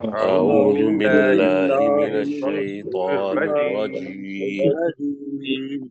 أعوذ أعوذ بالله من بالله من الشيطان الرجيم الرجيم.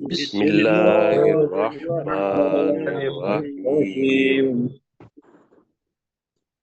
بسم بسم الله الله الرحمن الرحمن الرحيم الرحيم.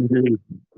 جی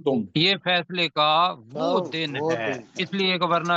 تم یہ فیصلے کا وہ دن وہ ہے، دن ہے۔ اس لیے کہ ورنہ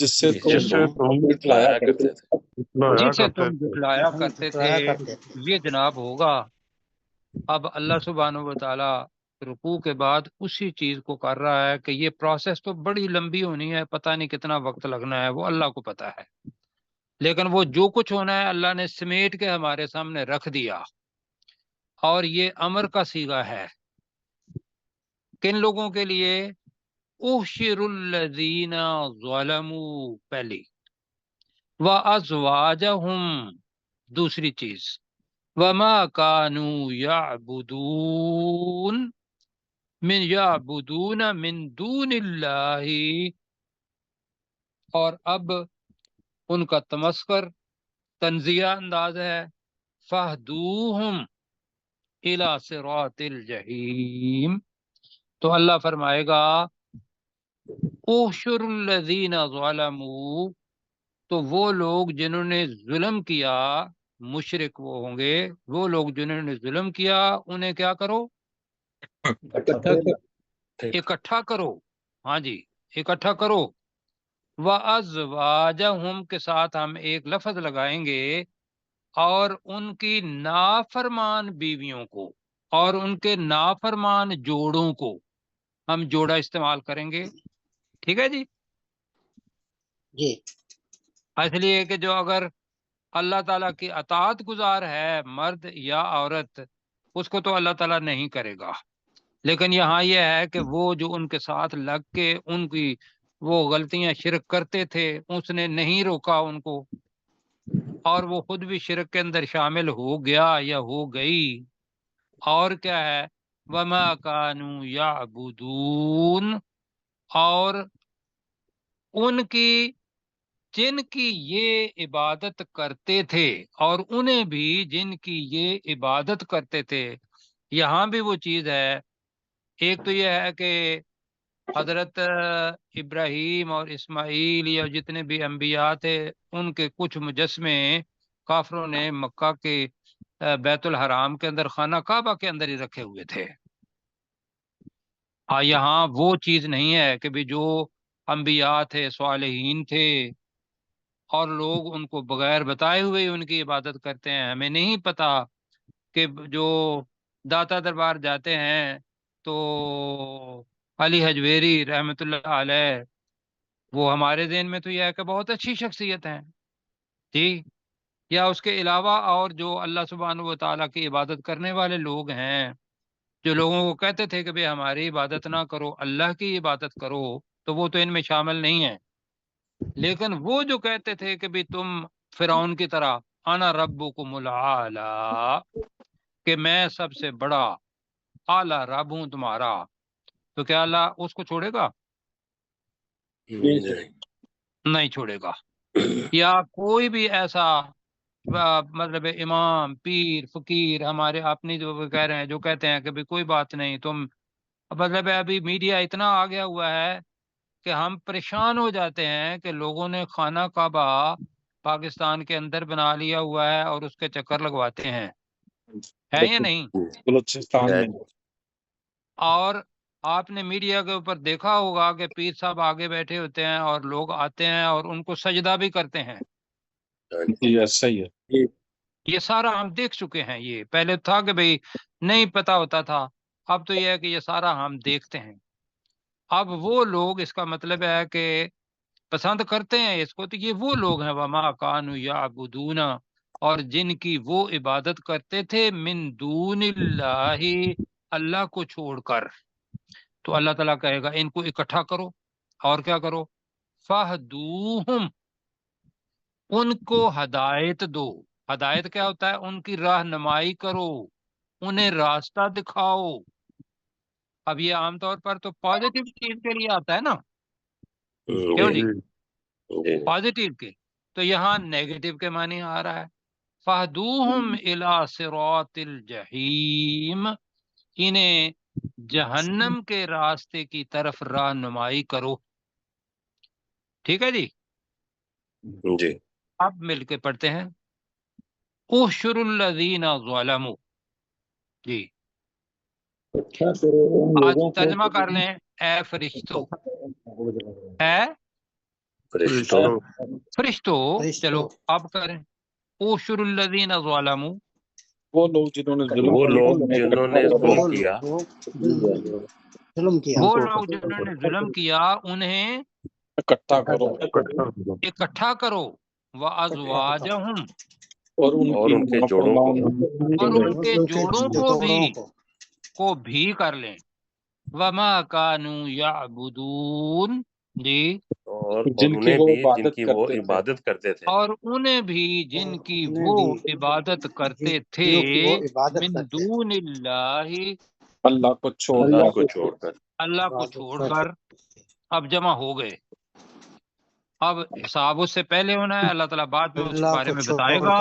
جس سے جسے تم تم جھٹلایا کرتے تھے۔ جسے تم جھٹلایا کرتے تھے یہ جناب ہوگا۔ اب اللہ سبحانہ و تعالی رکوع کے بعد اسی چیز کو کر رہا ہے کہ یہ پروسیس تو بڑی لمبی ہونی ہے، پتہ نہیں کتنا وقت لگنا ہے، وہ اللہ کو پتہ ہے، لیکن وہ جو کچھ ہونا ہے اللہ نے سمیٹ کے ہمارے سامنے رکھ دیا۔ اور یہ امر کا صیغہ ہے کن لوگوں کے لیے؟ احشر الذین ظلموا پہلی، وازواجہم دوسری چیز، وما كانوا يعبدون من دون اللہ، اور اب ان کا تمسخر تنزیہ انداز ہے، فہدوہم الی صراط الجحیم۔ تو اللہ فرمائے گا احشر الذین ظلموا، تو وہ لوگ جنہوں نے ظلم کیا، مشرک وہ ہوں گے، وہ لوگ جنہوں نے ظلم کیا انہیں کیا کرو؟ اکٹھا کرو، ہاں جی اکٹھا کرو۔ وَأَزْوَاجَهُمْ کے ساتھ ہم ایک لفظ لگائیں گے، اور ان کی نافرمان بیویوں کو اور ان کے نافرمان جوڑوں کو ہم جوڑا استعمال کریں گے، ٹھیک ہے جی؟ جی اس لیے کہ جو اگر اللہ تعالیٰ کی اطاعت گزار ہے مرد یا عورت، اس کو تو اللہ تعالیٰ نہیں کرے گا، لیکن یہاں یہ ہے کہ وہ جو ان کے ساتھ لگ کے ان کی وہ غلطیاں شرک کرتے تھے، اس نے نہیں روکا ان کو، اور وہ خود بھی شرک کے اندر شامل ہو گیا یا ہو گئی، اور کیا ہے؟ وما کانوا یعبدون، اور ان کی جن کی یہ عبادت کرتے تھے، اور انہیں بھی جن کی یہ عبادت کرتے تھے۔ یہاں بھی وہ چیز ہے، ایک تو یہ ہے کہ حضرت ابراہیم اور اسماعیل یا جتنے بھی انبیاء تھے ان کے کچھ مجسمے کافروں نے مکہ کے بیت الحرام کے اندر خانہ کعبہ کے اندر ہی رکھے ہوئے تھے۔ یہاں وہ چیز نہیں ہے کہ بھی جو انبیاء تھے صالحین تھے اور لوگ ان کو بغیر بتائے ہوئے ان کی عبادت کرتے ہیں۔ ہمیں نہیں پتا کہ جو داتا دربار جاتے ہیں تو علی حجویری رحمۃ اللہ علیہ، وہ ہمارے ذہن میں تو یہ ہے کہ بہت اچھی شخصیت ہیں جی، یا اس کے علاوہ اور جو اللہ سبحانہ و تعالیٰ کی عبادت کرنے والے لوگ ہیں، جو لوگوں کو کہتے تھے کہ بھئی ہماری عبادت نہ کرو اللہ کی عبادت کرو، تو وہ تو ان میں شامل نہیں ہیں۔ لیکن وہ جو کہتے تھے کہ بھی تم فرعون کی طرح انا ربکم الاعلی، کہ میں سب سے بڑا اعلیٰ رب ہوں تمہارا، تو کیا اللہ اس کو چھوڑے گا؟ نہیں چھوڑے گا۔ یا کوئی بھی ایسا مطلب امام پیر فقیر ہمارے اپنی جو کہہ رہے ہیں، جو کہتے ہیں کہ بھی کوئی بات نہیں تم، مطلب ابھی میڈیا اتنا آ گیا ہوا ہے کہ ہم پریشان ہو جاتے ہیں کہ لوگوں نے خانہ کعبہ پاکستان کے اندر بنا لیا ہوا ہے اور اس کے چکر لگواتے ہیں، ہے یا نہیں؟ بلوچستان میں اور آپ نے میڈیا کے اوپر دیکھا ہوگا کہ پیر صاحب آگے بیٹھے ہوتے ہیں اور لوگ آتے ہیں اور ان کو سجدہ بھی کرتے ہیں، صحیح ہے۔ یہ سارا ہم دیکھ چکے ہیں۔ یہ پہلے تھا کہ بھئی نہیں پتا ہوتا تھا، اب تو یہ ہے کہ یہ سارا ہم دیکھتے ہیں۔ اب وہ لوگ، اس کا مطلب ہے کہ پسند کرتے ہیں اس کو، تو یہ وہ لوگ ہیں وما کانوا یعبدون، اور جن کی وہ عبادت کرتے تھے من دون اللہ، اللہ کو چھوڑ کر۔ تو اللہ تعالیٰ کہے گا ان کو اکٹھا کرو، اور کیا کرو؟ فہدوہم، ان کو ہدایت دو۔ ہدایت کیا ہوتا ہے؟ ان کی رہنمائی کرو، انہیں راستہ دکھاؤ۔ اب یہ عام طور پر تو پازیٹیو چیز کے لیے آتا ہے نا، کیوں جی؟ پازیٹیو کے، تو یہاں نیگیٹو کے معنی آ رہا ہے، فہدوہم الی صراط الجحیم، انہیں جہنم کے راستے کی طرف رہنمائی کرو۔ ٹھیک ہے جی؟ جی اب مل کے پڑھتے ہیں احشر الذین ظلموا، جی آج ترجمہ کر لیں، اے فرشتو، اے فرشتوں فرشتوں چلو اب کریں اوشر الذین ظلموا وہ لوگ جنہوں نے ظلم وہ کیا لوگ جنہوں نے ظلم کیا ظلم کیا وہ لوگ جنہوں نے ظلم کیا انہیں اکٹھا کرو اکٹھا کرو وازواجہم اور ان کے جوڑوں کو اور ان کے جوڑوں کو بھی کر لیں وما کانوا یعبدون جی اور جن کی انہیں وہ بھی عبادت جن کی وہ کرتے تھے عبادت کرتے تھے اور انہیں بھی جن کی وہ عبادت کرتے تھے من دون اللہ اللہ کو چھوڑ اللہ کو چھوڑ کر اللہ کو چھوڑ کر اب جمع ہو گئے اب حساب اس سے پہلے ہونا ہے اللہ تعالیٰ بعد میں اس کے بارے میں بتائے گا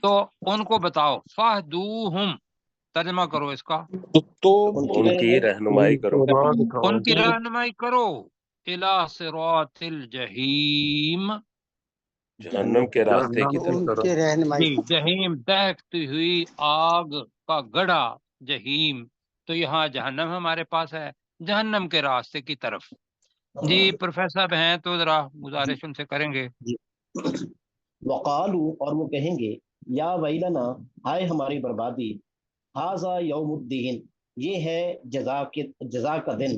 تو ان کو بتاؤ فاہدوہم ترجمہ کرو اس کا تو ان کی رہنمائی کرو ان کی رہنمائی کرو الی صراط الجحیم جہنم کے راستے کی طرف کے رہنمائی جی جہیم دہکتی ہوئی آگ کا گڑھا جہیم تو یہاں جہنم ہمارے پاس ہے جہنم کے راستے کی طرف جی پروفیسر ہیں تو ذرا گزارش ان سے کریں گے وقالو اور وہ کہیں گے یا ویلنا ہائے ہماری بربادی ہاذا یوم الدین یہ ہے جزا کا دن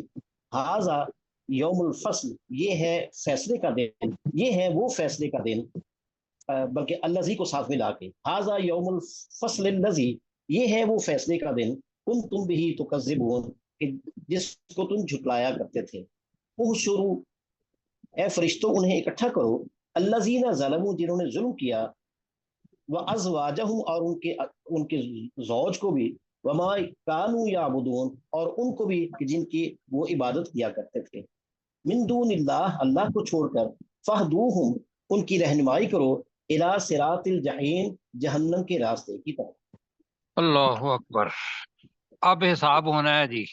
ہاذا یوم الفصل یہ ہے فیصلے کا دن یہ ہے وہ فیصلے کا دن بلکہ الذی کو ساتھ ملا کے ہاذا یوم الفصل الذی یہ ہے وہ فیصلے کا دن کنتم بہ تکذبون جس کو تم جھٹلایا کرتے تھے احشروا اے فرشتوں انہیں اکٹھا کرو الذین ظلموا جنہوں نے ظلم کیا وازواجہم اور ان کے زوج کو بھی وما کانوا یعبدون اور ان کو بھی کہ جن کی وہ عبادت کیا کرتے تھے من دون اللہ اللہ کو چھوڑ کر فہدوہم ان کی رہنمائی کرو الی صراط الجحیم جہنم کے راستے کی طرف اللہ اکبر اب حساب ہونا ہے جی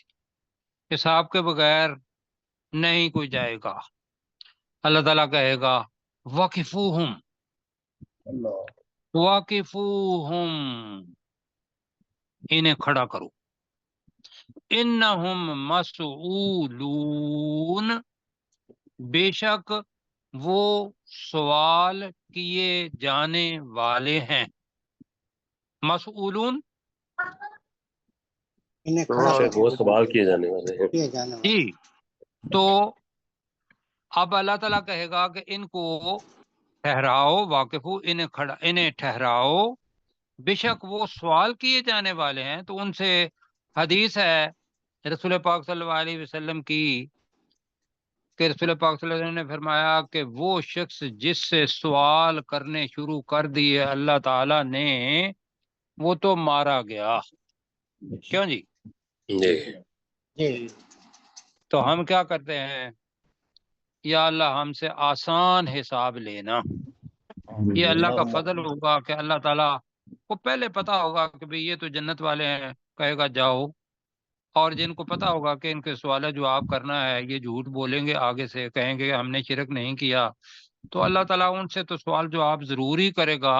حساب کے بغیر نہیں کوئی جائے گا اللہ تعالیٰ کہے گا وقفوہم اللہ واقفوہم انہیں کھڑا کرو انہم مسئولون بے شک وہ سوال کیے جانے والے ہیں مسئولون انہیں کھڑا وہ سوال کیے جانے والے ہیں کیے جانے والے جی تو اب اللہ تعالیٰ کہے گا کہ ان کو ٹھہراؤ واقفو انہیں ٹھہراؤ بے شک وہ سوال کیے جانے والے ہیں تو ان سے حدیث ہے رسول پاک صلی اللہ علیہ وسلم کی کہ رسول پاک صلی اللہ علیہ وسلم نے فرمایا کہ وہ شخص جس سے سوال کرنے شروع کر دیے اللہ تعالیٰ نے وہ تو مارا گیا کیوں جی جی جی تو ہم کیا کرتے ہیں یا اللہ ہم سے آسان حساب لینا یہ اللہ کا فضل ہوگا کہ اللہ تعالیٰ کو پہلے پتا ہوگا کہ بھئی یہ تو جنت والے ہیں کہے گا جاؤ اور جن کو پتا ہوگا کہ ان کے سوال جواب کرنا ہے یہ جھوٹ بولیں گے آگے سے کہیں گے ہم نے شرک نہیں کیا تو اللہ تعالیٰ ان سے تو سوال جواب ضرور ہی کرے گا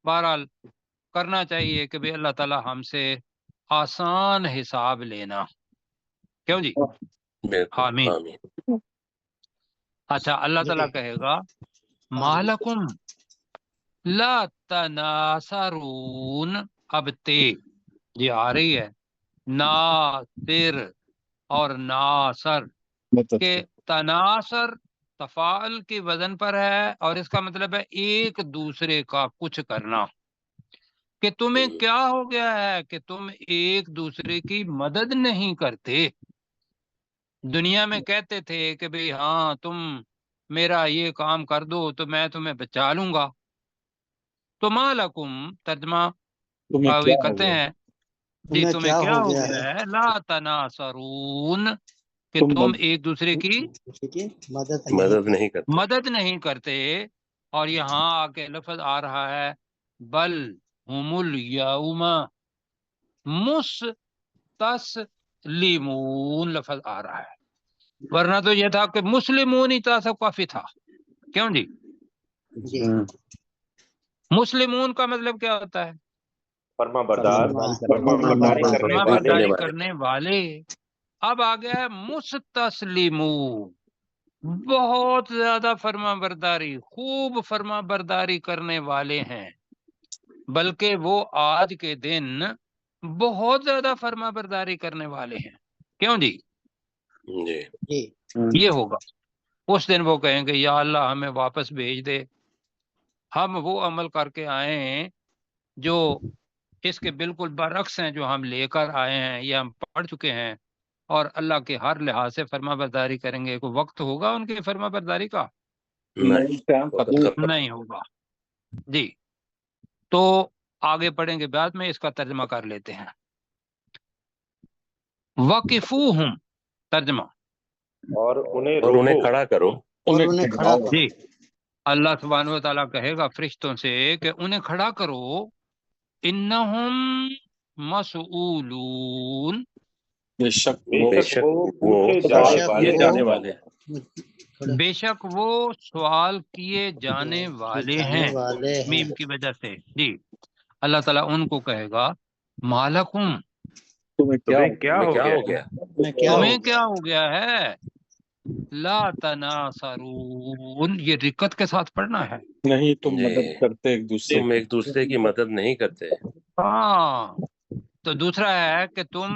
بہرحال کرنا چاہیے کہ بھئی اللہ تعالیٰ ہم سے آسان حساب لینا کیوں جی بالکل آمین آمین اچھا اللہ تعالیٰ کہے گا مالکم لا تناصرون اب تے جی آ رہی ہے ناصر اور ناصر کہ تناصر تفاعل کی وزن پر ہے اور اس کا مطلب ہے ایک دوسرے کا کچھ کرنا کہ تمہیں کیا ہو گیا ہے کہ تم ایک دوسرے کی مدد نہیں کرتے دنیا میں کہتے تھے کہ بھئی ہاں تم میرا یہ کام کر دو تو میں تمہیں بچا لوں گا تو مالکم ترجمہ یہ کرتے ہیں جی تمہیں کیا ہو گیا ہے لا تناصرون کہ تم ایک دوسرے کی مدد نہیں کرتے مدد نہیں کرتے اور یہاں آ کے لفظ آ رہا ہے بل ہم الیوم مستسلمون لفظ آ رہا ہے ورنہ تو یہ تھا کہ مسلمون ہی تھا سب کافی تھا کیوں جی مسلمون کا مطلب کیا ہوتا ہے فرما برداری کرنے والے اب آ گیا ہے مستسلمون بہت زیادہ فرما برداری، خوب فرما برداری کرنے والے ہیں، بلکہ وہ آج کے دن بہت زیادہ فرما برداری کرنے والے ہیں۔ کیوں جی؟ جی جی یہ ہوگا اس دن وہ کہیں گے یا اللہ ہمیں واپس بھیج دے، ہم وہ عمل کر کے آئے ہیں جو اس کے بالکل برعکس ہیں جو ہم لے کر آئے ہیں یا ہم پڑھ چکے ہیں، اور اللہ کے ہر لحاظ سے فرما برداری کریں گے۔ کوئی وقت ہوگا ان کی فرما برداری کا؟ نہیں نہیں ہوگا جی۔ تو آگے پڑھیں گے بعد میں، اس کا ترجمہ کر لیتے ہیں۔ وقفوہم، ترجمہ، اور انہیں کھڑا کرو، اور انہیں کھڑا کرو۔ جی اللہ سبحانہ و تعالیٰ کہے گا فرشتوں سے کہ انہیں کھڑا کرو، انہم مسئولون، بے شک بے شک وہ جانے والے بے شک وہ سوال کیے جانے والے ہیں، والے ہیں۔ میم کی وجہ سے جی۔ اللہ تعالیٰ ان کو کہے گا مالکم، تمہیں کیا ہو گیا؟ تمہیں کیا ہو گیا ہے؟ لا تناصرون، یہ رکت کے ساتھ پڑھنا ہے۔ نہیں تم جی۔ مدد کرتے ایک دوسرے تم ایک دوسرے کی مدد نہیں کرتے۔ ہاں، تو دوسرا ہے کہ تم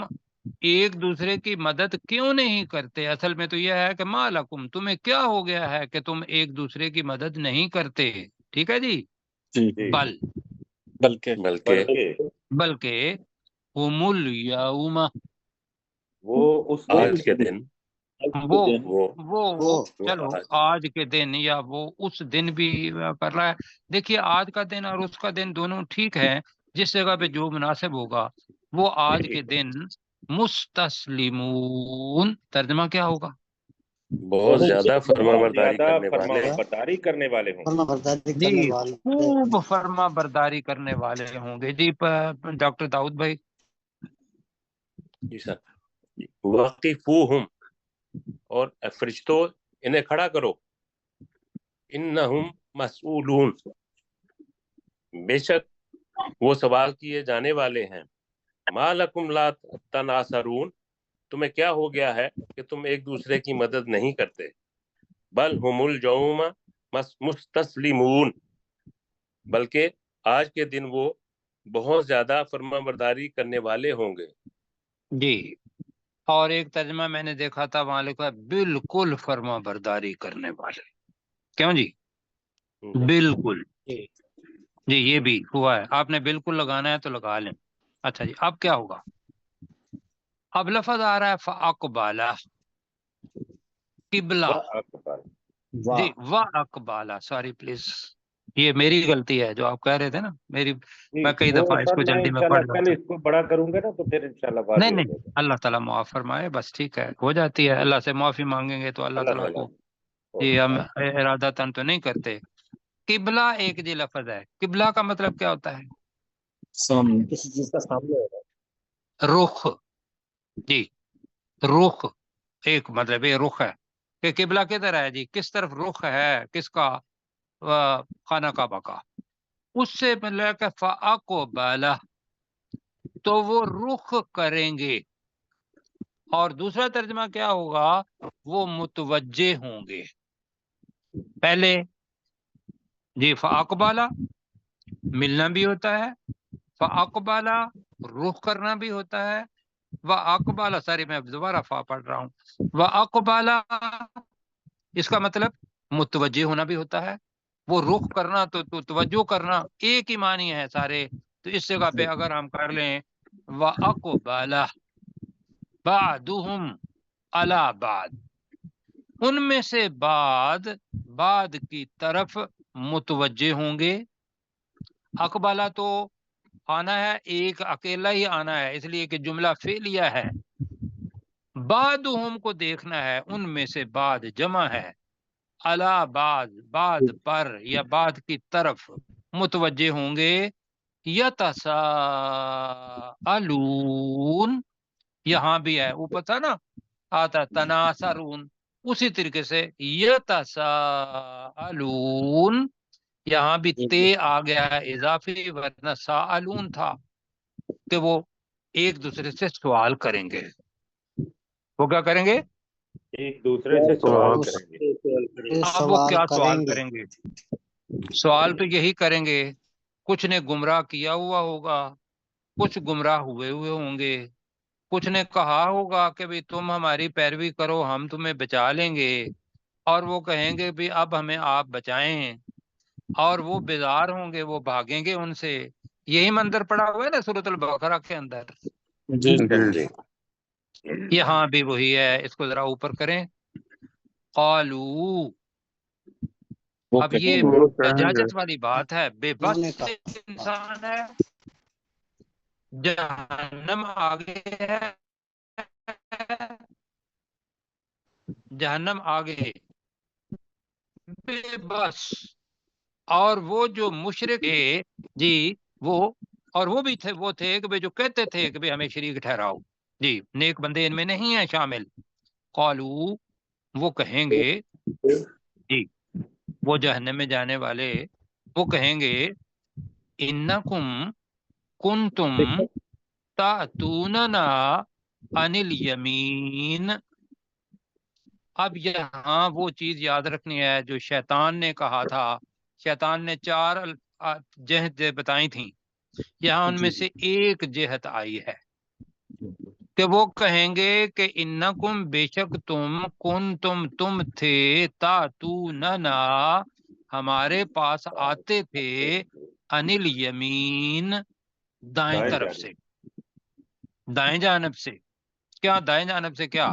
ایک دوسرے کی مدد کیوں نہیں کرتے؟ اصل میں تو یہ ہے کہ مالکم، تمہیں کیا ہو گیا ہے کہ تم ایک دوسرے کی مدد نہیں کرتے؟ ٹھیک ہے جی۔ جی بلکہ ہم الیوم، آج کے دن وہ چلو آج کے دن یا وہ اس دن بھی کر رہا ہے۔ دیکھیے آج کا دن اور اس کا دن دونوں ٹھیک ہے، جس جگہ پہ جو مناسب ہوگا۔ وہ آج کے دن مستسلمون، ترجمہ کیا ہوگا؟ بہت زیادہ فرما برداری کرنے والے فرما برداری جی کرنے والے، خوب فرما برداری کرنے والے ہوں گے۔ جی ڈاکٹر داؤد بھائی۔ جی سر، وقفوہم، اور فرشتوں انہیں کھڑا کرو، انہم مسئولون، بے شک وہ سوال کیے جانے والے ہیں۔ ما لکم لا تناصرون، تمہیں کیا ہو گیا ہے کہ تم ایک دوسرے کی مدد نہیں کرتے؟ بل ہم الجوم مستسلمون، بلکہ آج کے دن وہ بہت زیادہ فرما برداری کرنے والے ہوں گے۔ جی، اور ایک ترجمہ میں نے دیکھا تھا وہاں لکھا ہے بالکل فرما برداری کرنے والے۔ کیوں جی؟ بالکل جی، یہ بھی ہوا ہے۔ آپ نے بالکل لگانا ہے تو لگا لیں۔ اچھا جی، اب کیا ہوگا؟ اب لفظ آ رہا ہے فاقبالہ، قبلہ، جی واقبالہ، سوری پلیز، یہ میری غلطی ہے جو آپ کہہ رہے تھے نا، میں کئی دفعہ اس کو جلدی میں پڑھ لیتا ہوں۔ اس کو بڑا کروں گا نا تو پھر انشاءاللہ نہیں اللہ تعالیٰ معاف فرمائے، بس ٹھیک ہے، ہو جاتی ہے۔ اللہ سے معافی مانگیں گے تو اللہ تعالیٰ کو، یہ ہم ارادتاً تو نہیں کرتے۔ قبلہ ایک جی لفظ ہے، قبلہ کا مطلب کیا ہوتا ہے؟ کسی چیز کا سامنے ہوگا، رخ، جی رخ، ایک مطلب یہ رخ ہے کہ قبلہ کدھر ہے جی، کس طرف رخ ہے کس کا؟ خانہ کعبہ کا۔ اس سے مطلب کہ فاقبالہ، تو وہ رخ کریں گے، اور دوسرا ترجمہ کیا ہوگا؟ وہ متوجہ ہوں گے۔ پہلے جی فاقبالہ ملنا بھی ہوتا ہے، فاقبالہ رخ کرنا بھی ہوتا ہے، واقبالہ، ساری میں دوبارہ فا پڑھ رہا ہوں، واقبالہ اس کا مطلب متوجہ ہونا بھی ہوتا ہے۔ وہ رخ کرنا تو توجہ کرنا ایک ہی معنی ہے سارے، تو اس جگہ پہ اگر ہم کر لیں واقبالہ بعضهم علی بعض، ان میں سے بعد کی طرف متوجہ ہوں گے۔ اقبالہ تو آنا ہے، ایک اکیلا ہی آنا ہے، اس لیے کہ جملہ فعلیہ ہے۔ بعضهم کو دیکھنا ہے، ان میں سے بعد جمع ہے، علی بعض پر یا بعد کی طرف متوجہ ہوں گے۔ یتساءلون، یہاں بھی ہے، اوپر تھا نا آتا تناصرون، اسی طریقے سے یتساءلون، یہاں بھی تے آ گیا ہے اضافی، ورنہ ساءلون تھا کہ وہ ایک دوسرے سے سوال کریں گے۔ وہ کیا کریں گے؟ ایک دوسرے سے سوال کریں گے. یہ اب وہ کیا سوال کریں کریں گے؟ سوال تو یہی کریں گے، کچھ نے گمراہ کیا ہوا ہوگا، کچھ گمراہ ہوئے ہوں گے، کچھ نے کہا ہوگا کہ بھی تم ہماری پیروی کرو ہم تمہیں بچا لیں گے، اور وہ کہیں گے بھی اب ہمیں آپ بچائیں، اور وہ بیزار ہوں گے، وہ بھاگیں گے ان سے. یہی منظر پڑا ہوا ہے نا سورۃ البقرہ کے اندر. جی جی. یہاں بھی وہی ہے. اس کو ذرا اوپر کریں. قالو، وہ اب کہیں یہ گے لجاجت والی بات ہے. بے بس انہوں نے کہا انسان ہے، جہنم آگے ہے، جہنم آگے، بے بس. اور وہ جو مشرک تھے جی، وہ اور وہ بھی تھے، وہ تھے کہ جو کہتے تھے کہ ہمیں شریک ٹھہراؤ جی، نیک بندے ان میں نہیں ہیں شامل. قالو، وہ کہیں گے جی، وہ جہنم میں جانے والے وہ کہیں گے انکم کنتم تاتوننا عن الیمین. اب یہاں وہ چیز یاد رکھنی ہے جو شیطان نے کہا تھا. شیطان نے 4 جہتیں بتائی تھیں، یہاں ان میں سے ایک جہت آئی ہے کہ وہ کہیں گے کہ انکم، بے شک تم، تم تھے، تاتوننا، ہمارے پاس آتے تھے، عن الیمین، دائیں طرف سے، دائیں جانب سے. کیا دائیں جانب سے؟ کیا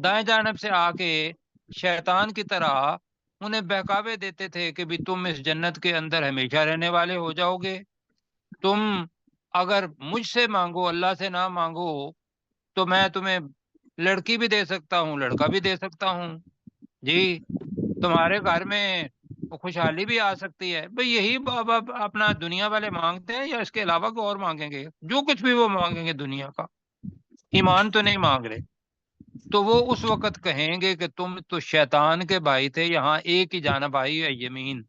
دائیں جانب سے آ کے شیطان کی طرح انہیں بہکاوے دیتے تھے کہ بھی تم اس جنت کے اندر ہمیشہ رہنے والے ہو جاؤ گے، تم اگر مجھ سے مانگو، اللہ سے نہ مانگو، تو میں تمہیں لڑکی بھی دے سکتا ہوں، لڑکا بھی دے سکتا ہوں جی، تمہارے گھر میں خوشحالی بھی آ سکتی ہے. بھئی یہی اب اپنا دنیا والے مانگتے ہیں یا اس کے علاوہ کوئی اور مانگیں گے؟ جو کچھ بھی وہ مانگیں گے دنیا کا، ایمان تو نہیں مانگ رہے. تو وہ اس وقت کہیں گے کہ تم تو شیطان کے بھائی تھے. یہاں ایک ہی جانب آئی ہے یمین،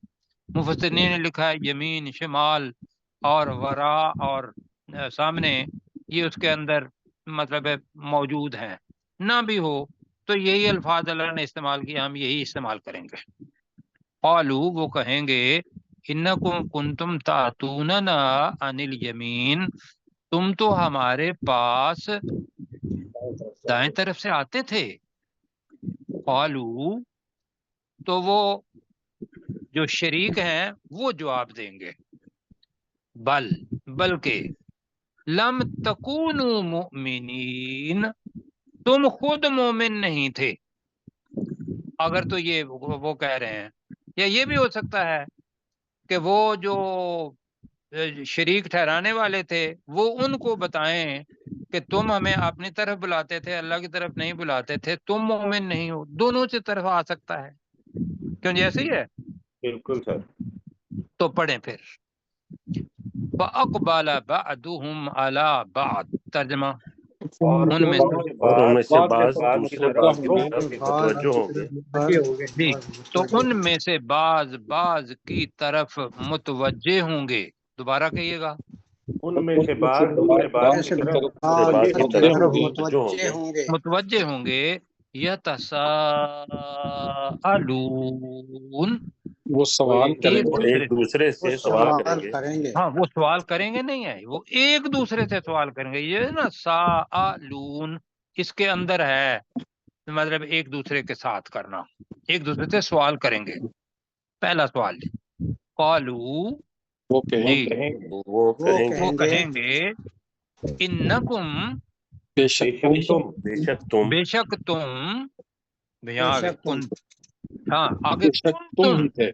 مفسرین نے لکھا ہے یمین، شمال اور ورا اور سامنے، یہ اس کے اندر مطلب ہے موجود ہیں. نہ بھی ہو تو یہی الفاظ اللہ نے استعمال کیا، ہم یہی استعمال کریں گے. قالو، وہ کہیں گے انکم کنتم تاتوننا عن الیمین، تم تو ہمارے پاس دائیں طرف سے آتے تھے. قالو، تو وہ جو شریک ہیں وہ جواب دیں گے بلکہ لم تکونوا مؤمنین، تم خود مومن نہیں تھے. اگر تو یہ وہ کہہ رہے ہیں، یا یہ بھی ہو سکتا ہے کہ وہ جو شریک ٹھہرانے والے تھے وہ ان کو بتائیں کہ تم ہمیں اپنی طرف بلاتے تھے، اللہ کی طرف نہیں بلاتے تھے، تم مومن نہیں ہو. دونوں سے طرف آ سکتا ہے، کیوں جیسے ہی ہے. بالکل سر. تو پڑھیں پھر. فَأَقْبَلَ بَعْضُهُمْ عَلَى بَعْضٍ، ترجمہ. اور ان میں سے اور ان میں سے بعض بعض دوسرے بعض کی متوجہ طرف متوجہ ہوں گے. جی، تو ان میں سے بعض کی طرف متوجہ ہوں گے. دوبارہ کہیے گا. ان میں سے بعض دوسرے بعض کی طرف دوسرے بعض کی طرف متوجہ ہوں گے. متوجہ ہوں گے. یتساءلون، وہ سوال کریں ایک گے. ایک دوسرے سے سوال کریں گے. ہاں وہ سوال کریں گے نہیں ہے، وہ ایک دوسرے سے سوال کریں گے. یہ نا ساءلون اس کے اندر ہے، مطلب ایک دوسرے کے ساتھ کرنا، ایک دوسرے سے سوال کریں گے. پہلا سوال قالو، وہ کہیں جی گے وہ وہ کہیں گے انکم، بے شک تم بے شک تم یہاں آگے کن، ہاں آگے بے شک تم ہی تھے،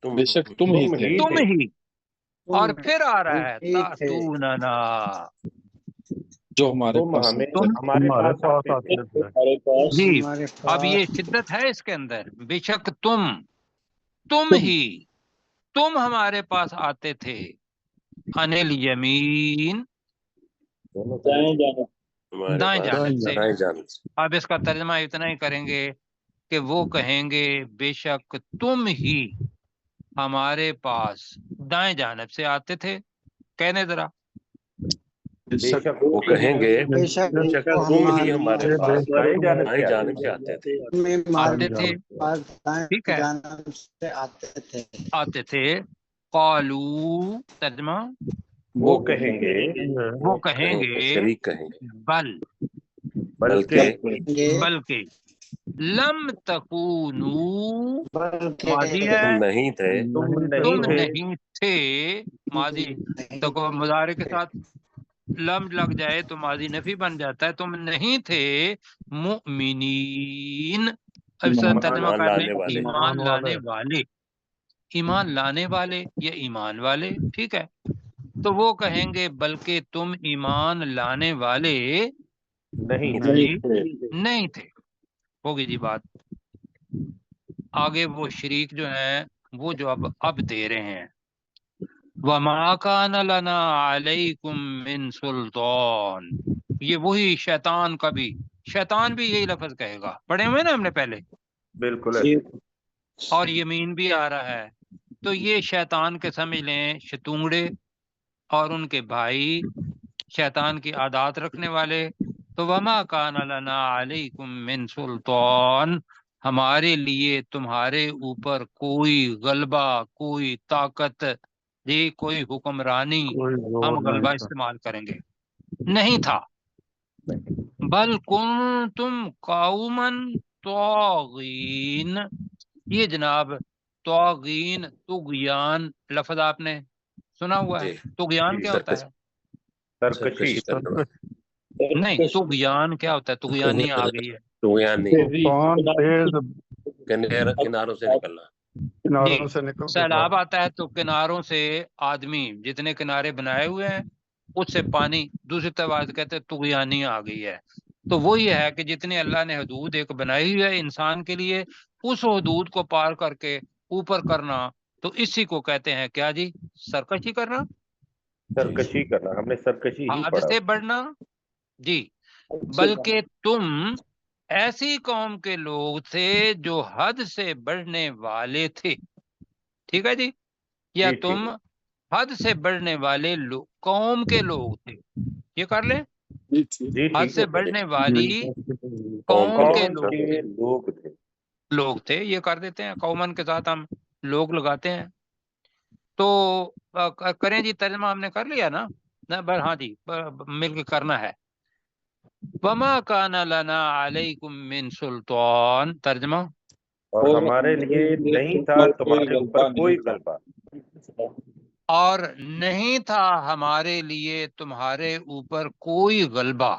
تم بے شک تم ہی تھے تم ہی، اور پھر آ رہا ہے تاتوننا، جو ہمارے تم پاس ہمیں تم ہمارے پاس آتے تھے. ہمارے پاس جی. اب یہ شدت ہے اس کے اندر. بے شک تم ہی، تم ہمارے پاس آتے تھے، عن الیمین، ہمارے دائیں پاس جانب سے. دائیں جانب سے. اب اس کا ترجمہ اتنا ہی کریں گے کہ وہ کہیں گے بے شک تم ہی ہمارے پاس دائیں جانب سے آتے تھے. کہنے ذرا. وہ کہیں گے بے شک بے شک وہ تم ہی ہمارے پاس دائیں جانب دائیں جانب سے آتے تھے آتے تھے، پاس دائیں ٹھیک ہے، جانب سے آتے تھے قالو ترجمہ وہ کہیں گے وہ کہیں گے شریک کہیں گے بل بلکہ بلکہ لم تکونو بلکہ ماضی ہے، تم نہیں تھے تم تم نہیں تھے نہیں تھے، ماضی تو مضارع کے ساتھ لم لگ جائے تو ماضی نفی بن جاتا ہے، تم نہیں تھے مؤمنین، اب اس طرح ترجمہ ایمان کر لیں لانے والے ایمان لانے والے، ایمان لانے والے یا ایمان والے، ٹھیک ہے، تو وہ کہیں گے بلکہ تم ایمان لانے والے نہیں جی نہیں تھے، ہوگی جی بات۔ آگے وہ شریک جو ہیں وہ جو اب دے رہے ہیں، وَمَا كَانَ لَنَا عَلَيْكُمْ مِنْ سُلْطَانٍ، یہ وہی شیطان کا بھی، شیطان بھی یہی لفظ کہے گا، پڑھے ہوئے نا ہم نے پہلے، بالکل اور یمین بھی آ رہا ہے، تو یہ شیطان کے سمجھ لیں شتونگڑے اور ان کے بھائی شیطان کی عادات رکھنے والے، تو وما کان لنا علیکم من سلطان، ہمارے لیے تمہارے اوپر کوئی غلبہ، کوئی طاقت، جی کوئی حکمرانی ہم غلبہ استعمال کریں گے نہیں تھا، بل کنتم قوما طاغین، یہ جناب طاغین طغیان لفظ آپ نے سنا ہوا ہے، جی طغیان کیا ہوتا ہے؟ سرکشی کرنے والے نہیں، طغیان کیا ہوتا ہے؟ طغیانی آ گئی ہے طغیان نہیں تیز کناروں سے نکلنا جی، سیلاب آتا ہے تو کناروں سے آدمی جتنے کنارے بنائے ہوئے ہیں اس سے پانی دوسری طرف کہتے ہیں طغیانی آ گئی ہے، تو وہ یہ ہے کہ جتنے اللہ نے حدود ایک بنائی ہوئی ہے انسان کے لیے، اس حدود کو پار کر کے اوپر کرنا، تو اسی کو کہتے ہیں کیا جی؟ سرکشی کرنا، سرکشی کرنا، ہم نے سرکشی ہی حد پڑھا سے بڑھنا، جی، بلکہ تم ایسی قوم کے لوگ تھے جو حد سے بڑھنے والے تھے، ٹھیک ہے جی، یا جی تم حد سے بڑھنے والے قوم کے لوگ تھے، یہ کر لیں، جی حد ٹھیک سے ہے بڑھنے والی قوم قوم کے کے قوم لوگ کے لوگ تھے، یہ کر دیتے ہیں، قومن کے ساتھ ہم لوگ لگاتے ہیں، تو کریں جی ترجمہ ہم نے کر لیا نا، ہاں جی مل کے کرنا ہے، وما کان لنا علیکم من سلطان، ترجمہ اور ہمارے لیے نہیں تھا تمہارے اوپر کوئی غلبہ، اور نہیں تھا ہمارے لیے تمہارے اوپر کوئی غلبہ،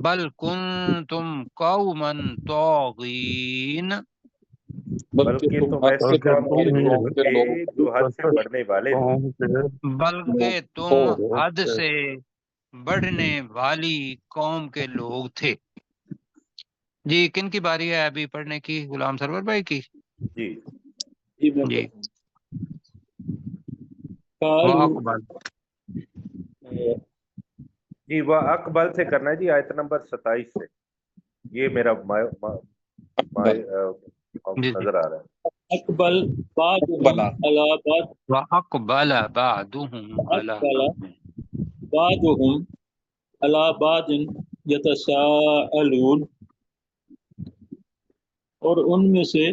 بل کنتم قوما طاغین، بلکہ تم ایسی قوم کے لوگ تھے جو حد سے بڑھنے والے تھے، بلکہ تم حد سے بڑھنے والی قوم کے لوگ تھے۔ جی کن کی باری ہے ابھی پڑھنے کی؟ غلام سرور بھائی کی؟ جی جی وَأَقْبَلَ، جی وہ اقبال سے کرنا ہے جی، آیت نمبر 27 سے، یہ میرا جی نظر آ رہا ہے۔ اقبل بعضهم على بعض وَأَقْبَلَ بَعْضُهُمْ عَلَى بعضهم على بعض يتساءلون، اور ان میں سے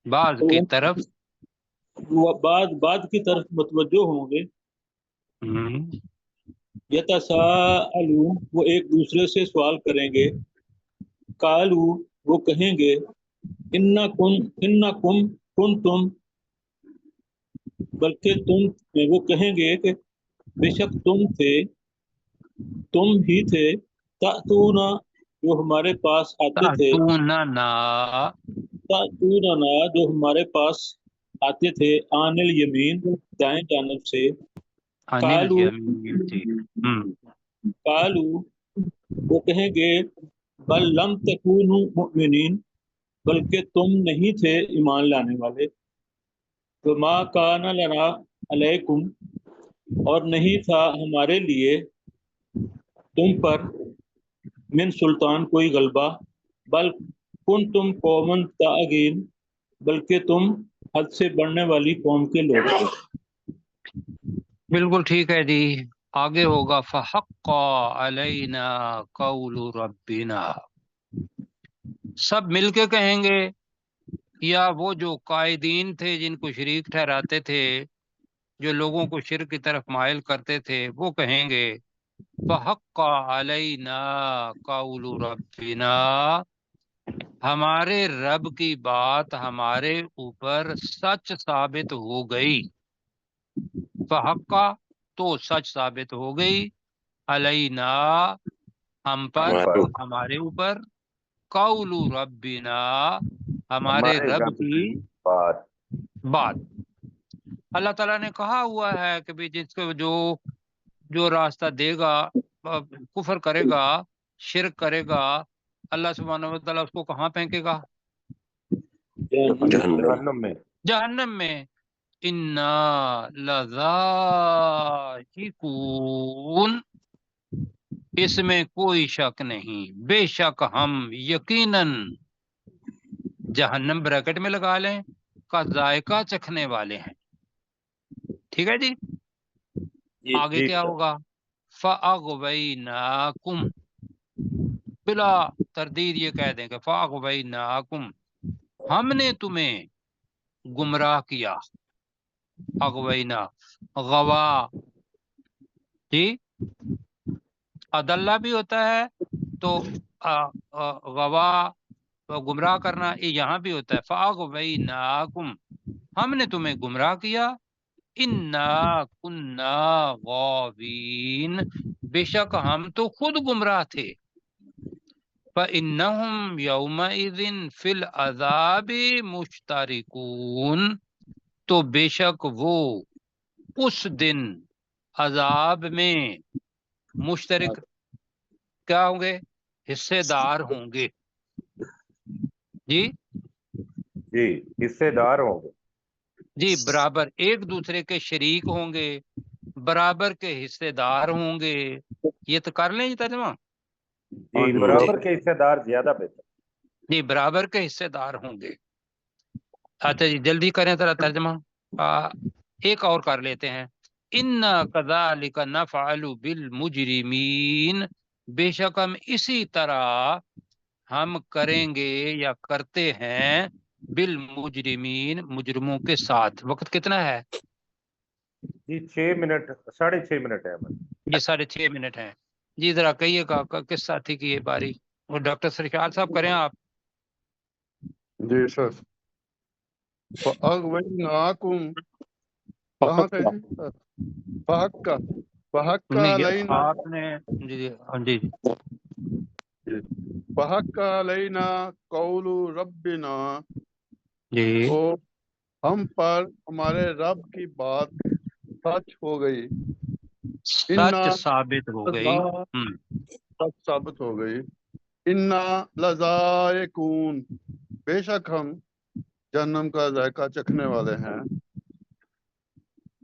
بعض کی طرف بعض کی طرف متوجہ ہوں گے، یتساءلون وہ ایک دوسرے سے سوال کریں گے، قالو وہ کہیں گے، انکم کنتم، بلکہ تم، وہ کہیں گے کہ بے شک تم ہی تھے، تأتونا جو ہمارے پاس آتے تھے، تأتوننا جو ہمارے پاس آتے تھے، آن الیمین دائیں جانب سے، قالو وہ کہیں گے، بل لم تکونوا مؤمنین، بلکہ تم نہیں تھے ایمان لانے والے، وما کان لنا علیکم، اور نہیں تھا ہمارے لیے تم پر، من سلطان کوئی غلبہ، بل کنتم قوما طاغین، بلکہ تم حد سے بڑھنے والی قوم کے لوگ تھے۔ بالکل ٹھیک ہے جی، آگے ہوگا فحق علینا قول ربنا، سب مل کے کہیں گے، یا وہ جو قائدین تھے جن کو شریک ٹھہراتے تھے، جو لوگوں کو شرک کی طرف مائل کرتے تھے، وہ کہیں گے فحق علینا قول ربنا، ہمارے رب کی بات ہمارے اوپر سچ ثابت ہو گئی، فحق تو سچ ثابت ہو گئی، علینا ہم پر، ہمارے اوپر، قول ربنا ہمارے رب کی بات بات۔ اللہ تعالیٰ نے کہا ہوا ہے کہ بھی جس کو جو راستہ دے گا، کفر کرے گا، شرک کرے گا، اللہ سبحانہ و تعالیٰ اس کو کہاں پھینکے گا؟ جہنم میں۔ جہنم میں۔ انا لذائقون، اس میں کوئی شک نہیں، بے شک ہم یقیناً، جہنم بریکٹ میں لگا لیں، کا ذائقہ چکھنے والے ہیں۔ ٹھیک ہے جی، آگے جی کیا ہوگا؟ فَأَغْوَيْنَاكُمْ، بلا تردید یہ کہہ دیں کہ فَأَغْوَيْنَاكُمْ، ہم نے تمہیں گمراہ کیا، اغوینا، غوا جی، عدلہ بھی ہوتا ہے تو غوا گمراہ کرنا، یہ یہاں بھی ہوتا ہے، فَأَغْوَيْنَاكُمْ، ہم نے تمہیں گمراہ کیا، اِنَّا كُنَّا غَاوِينَ، بے شک ہم تو خود گمراہ تھے، فَإِنَّهُمْ يَوْمَئِذٍ فِي الْعَذَابِ مُشْتَرِكُونَ، تو بے شک وہ اس دن عذاب میں مشترک کیا ہوں گے؟ حصے دار ہوں گے جی، جی حصے دار ہوں گے، جی برابر ایک دوسرے کے شریک ہوں گے، برابر کے حصے دار ہوں گے، یہ تو کر لیں جی ترجمہ، جی برابر کے حصے دار زیادہ بہتر۔ جی برابر کے حصے دار ہوں گے۔ اچھا جی جلدی کریں ذرا ترجمہ، ایک اور کر لیتے ہیں، اِنَّا كَذَلِكَ نَفْعَلُ بِالْمُجْرِمِينَ، بے شک ہم اسی طرح ہم کریں گے یا کرتے ہیں بالمجرمین، مجرموں کے ساتھ۔ وقت کتنا ہے؟ جی 6 منٹ، 6.5 منٹ ہے ہمارے۔ یہ 6.5 منٹ ہیں جی، ذرا کہیے گا کس ساتھی کی یہ باری؟ اور ڈاکٹر سرشاد صاحب کریں آپ۔ جی سر، فَأَغْوَيْنَاكُمْ، کہاں تھے جی؟ فَحَقَّ عَلَيْنَا، آپ نے جی جی فَحَقَّ عَلَيْنَا قَوْلُ رَبِّنَا، جی تو ہم پر ہمارے رب کی بات سچ ہو گئی، سچ ثابت ہو گئی، سچ ثابت ہو گئی، اِنَّا لَذَائِقُونَ، بے شک ہم جہنم کا ذائقہ چکھنے والے ہیں،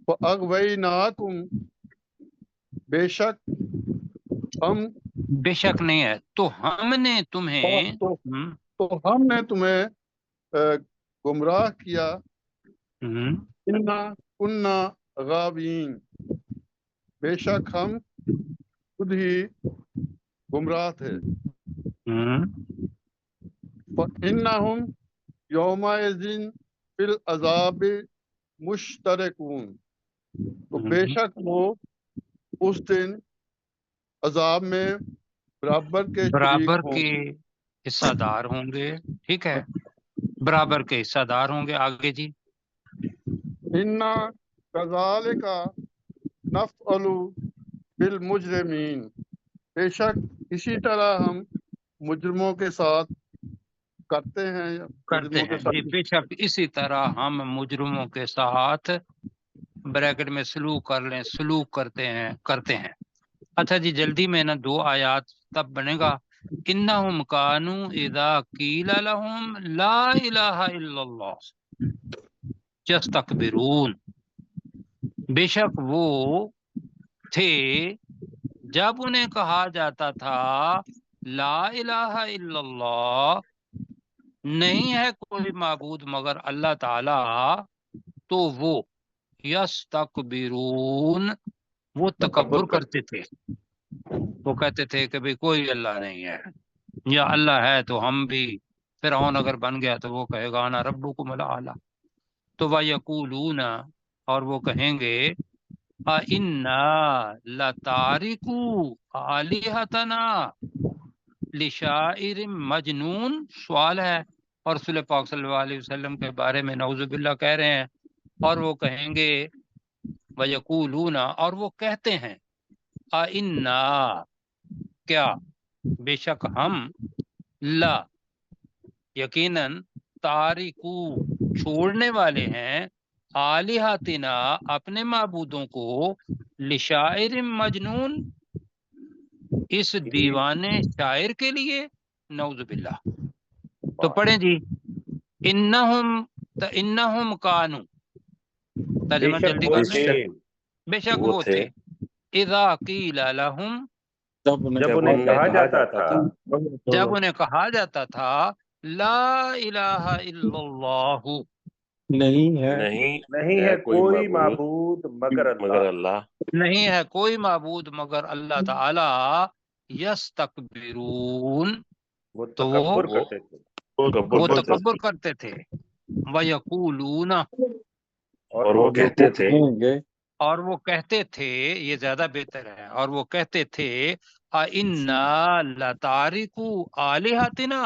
فَأَغْوَيْنَاكُمْ، بے شک ہم، بے شک نہیں ہے تو ہم نے تمہیں تو ہم نے تمہیں گمراہ کیا، اِنَّا كُنَّا غَاوِينَ، بے شک ہم خود ہی گمراہ تھے، فَإِنَّهُمْ يَوْمَئِذٍ فِي الْعَذَابِ مُشْتَرِكُونَ، تو بے شک وہ اس دن عذاب میں برابر کے شریک برابر ہوں کے حصہ دار ہوں گے۔ ٹھیک ہے، برابر کے حصہ دار ہوں گے۔ آگے جی، اِنَّا كَذَلِكَ نَفْعَلُ بِالْمُجْرِمِينَ، بے شک اسی طرح ہم مجرموں کے ساتھ کرتے ہیں، کرتے مجرموں کے ہیں ساتھ جی، بے شک اسی طرح ہم مجرموں کے ساتھ بریکٹ میں سلوک کر لیں، سلوک کرتے ہیں۔ اچھا جی جلدی میں نا 2 آیات تب بنے گا، انہم کانوا اذا قیل لہم لا الہ الا اللہ یستکبرون، بے شک وہ تھے جب انہیں کہا جاتا تھا لا الہ الا اللہ، نہیں ہے کوئی معبود مگر اللہ تعالی، تو وہ یستکبرون، وہ تکبر کرتے تھے، وہ کہتے تھے کہ بھئی کوئی اللہ نہیں ہے، یا اللہ ہے تو ہم بھی، فرعون اگر بن گیا تو وہ کہے گا انا ربکم الاعلی۔ تو وَيَقُولُونَ، اور وہ کہیں گے اِنَّا لَتَارِكُو آلِهَتَنَا لِشَاعِرٍ مجنون، سوال ہے، اور رسول پاک صلی اللہ علیہ وسلم کے بارے میں نعوذ باللہ کہہ رہے ہیں، اور وہ کہیں گے وَيَقُولُونَ، اور وہ کہتے ہیں اِنَّا، کیا، بے شک ہم، لا، یقیناً، تارکو، چھوڑنے والے ہیں، آلہتنا، اپنے معبودوں کو، لشاعر مجنون، اس دیوانے شاعر کے لیے، نعوذ باللہ۔ تو پڑھیں جی، انہم کانو، ترجمہ جلدی کر لیں، بے شک وہ تھے، اذا قیل لہم، جب انہیں کہا جاتا تھا جب انہیں کہا جاتا تھا لا الہ الا اللہ، نہیں ہے نہیں ہے کوئی معبود مگر مگر اللہ، اللہ، نہیں ہے کوئی معبود مگر اللہ تعالی، یستکبرون، وہ تو تکبر کرتے تھے، وہ تکبر کرتے تھے، وَيَقُولُونَ، اور وہ کہتے تھے، اور وہ کہتے تھے، یہ زیادہ بہتر ہے، اور وہ کہتے تھے اِنَّا لَتَارِكُو آلِهَتِنَا،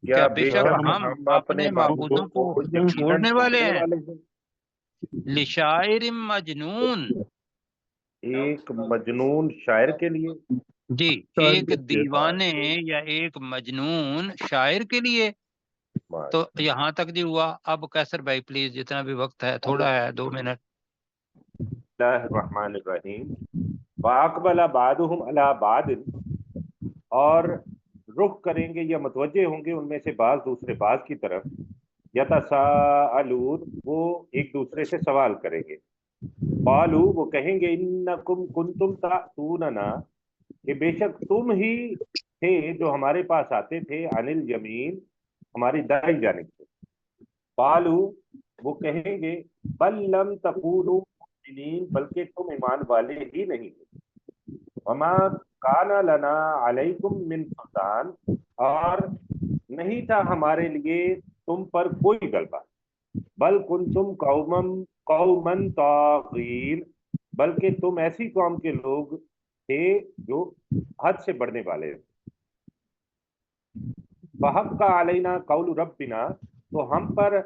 کیا بے شک ہم اپنے معبودوں کو چھوڑنے والے ہیں، لشاعر مجنون، ایک مجنون شاعر کے لیے، جی، ایک دیوانے یا ایک مجنون شاعر کے لیے۔ تو یہاں تک جی ہوا۔ اب کیسر بھائی پلیز، جتنا بھی وقت ہے، تھوڑا ہے، 2 منٹ۔ بسم اللہ الرحمن الرحیم۔ وَأَقْبَلَ بَعْضُهُمْ عَلَى بَعْضٍ، اور رخ کریں گے یا متوجہ ہوں گے ان میں سے بعض دوسرے بعض کی طرف، یتساءلون، وہ ایک دوسرے سے سوال کریں گے، قالوا، وہ کہیں گے انکم کنتم تأتوننا، کہ بے شک تم ہی تھے جو ہمارے پاس آتے تھے، عن الیمین، ہماری دائیں جانب سے، قالوا، وہ کہیں گے بل لم تکونوا مؤمنین، بلکہ تم ایمان والے ہی نہیں تھے، وما کان لنا علیکم من سلطان، اور نہیں تھا ہمارے لیے تم پر کوئی غلبہ، بل کنتم قوما طاغین، بلکہ تم ایسی قوم کے لوگ تھے جو حد سے بڑھنے والے ہیں، فحق علینا قول ربنا، تو ہم پر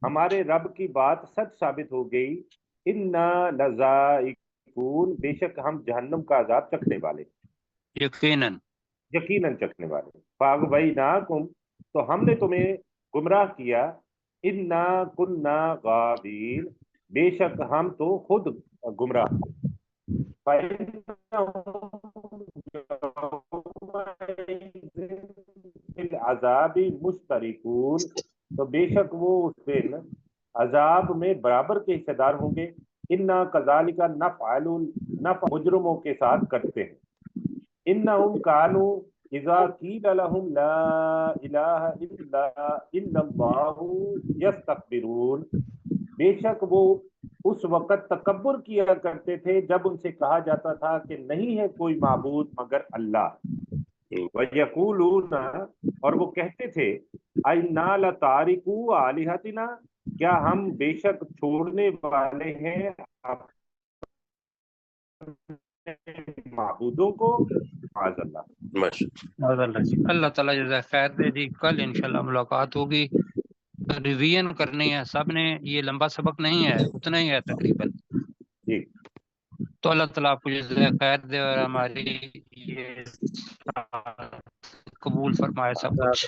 ہمارے رب کی بات سچ ثابت ہو گئی، انا لذائقون، بے شک ہم جہنم کا عذاب چکھنے والے، یقیناً، یقیناً چکھنے والے، فاغویناکم، تو ہم نے تمہیں گمراہ کیا، انا کنا غابین، بے شک ہم تو خود گمراہ تھے، العذاب مشترکون، تو بے شک وہ اس دن عذاب میں برابر کے حصے دار ہوں گے، انا کذالک نفعل، مجرموں کے ساتھ کرتے ہیں، انہم کانوا اذا قیل لهم لا الہ الا اللہ یستکبرون، بے شک وہ اس وقت تکبر کیا کرتے تھے جب ان سے کہا جاتا تھا کہ نہیں ہے کوئی معبود مگر اللہ، وَيَقُولُونَ، اور وہ کہتے تھے اَإِنَّا لَتَارِكُو آلِهَتِنَا، کیا ہم بے شک چھوڑنے والے ہیں معبودوں کو، معاذ اللہ۔ اللہ تعالیٰ جزائے خیر دے جی۔ کل انشاءاللہ ملاقات ہوگی، ریویژن کرنی ہے سب نے، یہ لمبا سبق نہیں ہے، اتنا ہی ہے تقریباً، جی، تو اللہ تعالیٰ آپ کو جزائے خیر دے اور ہماری یہ قبول فرمائے سب کچھ۔